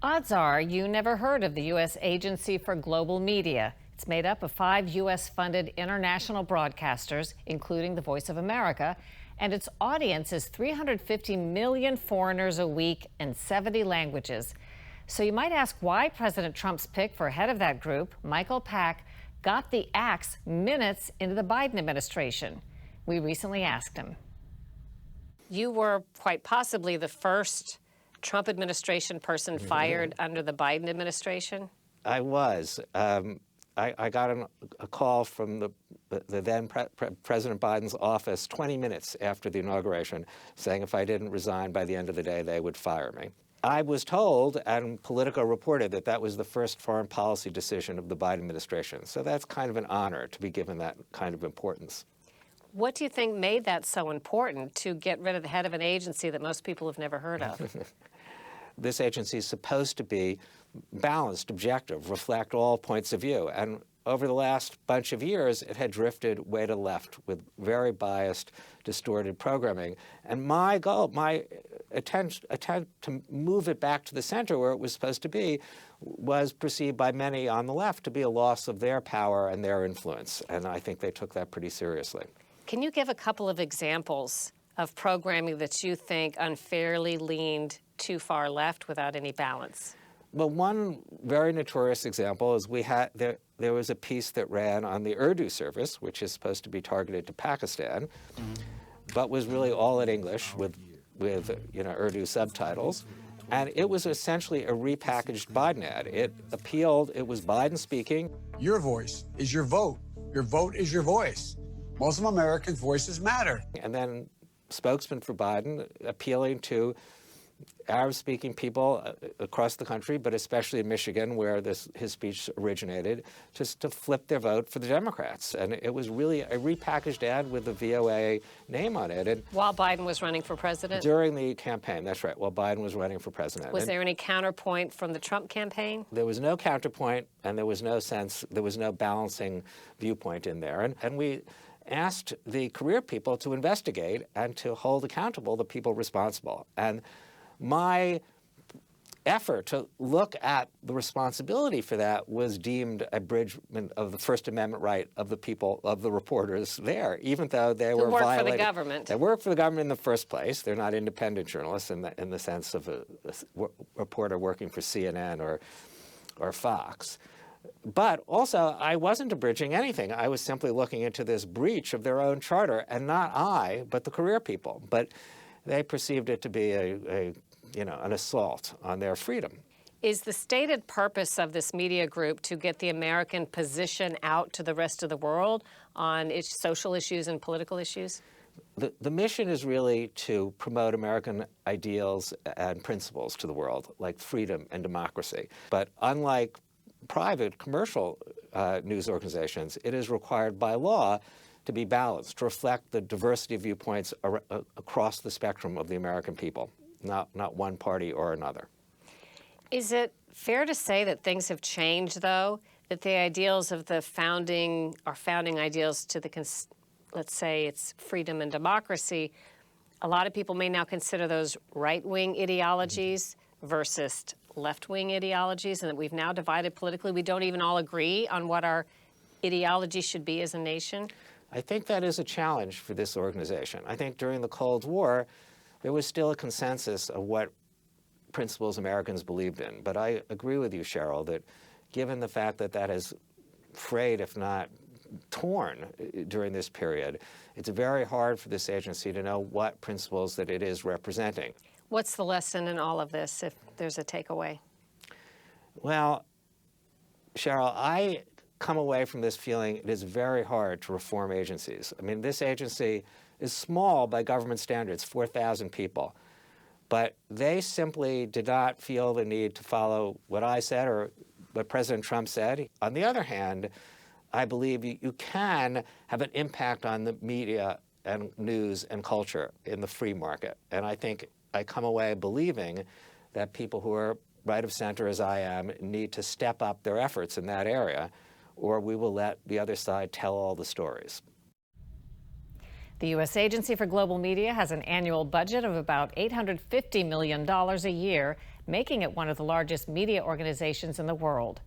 Odds are you never heard of the U.S. Agency for Global Media. It's made up of 5 U.S.-funded international broadcasters, including the Voice of America, and its audience is 350 million foreigners a week in 70 languages. So you might ask why President Trump's pick for head of that group, Michael Pack, got the axe minutes into the Biden administration. We recently asked him. You were quite possibly the first Trump administration person fired under the Biden administration? I was. I got a call from the then President Biden's office 20 minutes after the inauguration saying if I didn't resign by the end of the day, they would fire me. I was told, and Politico reported, that that was the first foreign policy decision of the Biden administration. So that's kind of an honor to be given that kind of importance. What do you think made that so important, to get rid of the head of an agency that most people have never heard of? This agency is supposed to be balanced, objective, reflect all points of view. And over the last bunch of years, it had drifted way to the left with very biased, distorted programming. And my goal, my attempt to move it back to the center where it was supposed to be, was perceived by many on the left to be a loss of their power and their influence. And I think they took that pretty seriously. Can you give a couple of examples of programming that you think unfairly leaned too far left without any balance? Well, one very notorious example is there was a piece that ran on the Urdu service, which is supposed to be targeted to Pakistan, but was really all in English with Urdu subtitles. And it was essentially a repackaged Biden ad. It appealed, it was Biden speaking. Your voice is your vote. Your vote is your voice. Muslim Americans' voices matter. And then spokesman for Biden appealing to Arab-speaking people across the country, but especially in Michigan, where his speech originated, just to flip their vote for the Democrats. And it was really a repackaged ad with the VOA name on it. And while Biden was running for president? During the campaign, that's right, while Biden was running for president. Was there any counterpoint from the Trump campaign? There was no counterpoint, and there was no balancing viewpoint in there. And we asked the career people to investigate and to hold accountable the people responsible. And my effort to look at the responsibility for that was deemed abridgment of the First Amendment right of the people, of the reporters there, even though they were violating. Who work for the government. They work for the government in the first place. They're not independent journalists in the sense of a reporter working for CNN or Fox. But also, I wasn't abridging anything. I was simply looking into this breach of their own charter, and not I, but the career people. But they perceived it to be an assault on their freedom. Is the stated purpose of this media group to get the American position out to the rest of the world on social issues and political issues? The mission is really to promote American ideals and principles to the world, like freedom and democracy. But unlike private commercial news organizations, it is required by law to be balanced, to reflect the diversity of viewpoints across the spectrum of the American people, not one party or another. Is it fair to say that things have changed, though, that the ideals of the founding ideals to let's say it's freedom and democracy, a lot of people may now consider those right-wing ideologies versus left-wing ideologies, and that we've now divided politically? We don't even all agree on what our ideology should be as a nation? I think that is a challenge for this organization. I think during the Cold War, there was still a consensus of what principles Americans believed in. But I agree with you, Sharyl, that given the fact that that has frayed, if not torn, during this period, it's very hard for this agency to know what principles that it is representing. What's the lesson in all of this, if there's a takeaway? Well, Sharyl, I come away from this feeling it is very hard to reform agencies. I mean, this agency is small by government standards, 4,000 people. But they simply did not feel the need to follow what I said or what President Trump said. On the other hand, I believe you can have an impact on the media and news and culture in the free market. And I think I come away believing that people who are right of center, as I am, need to step up their efforts in that area, or we will let the other side tell all the stories. The U.S. Agency for Global Media has an annual budget of about $850 million a year. making it one of the largest media organizations in the world.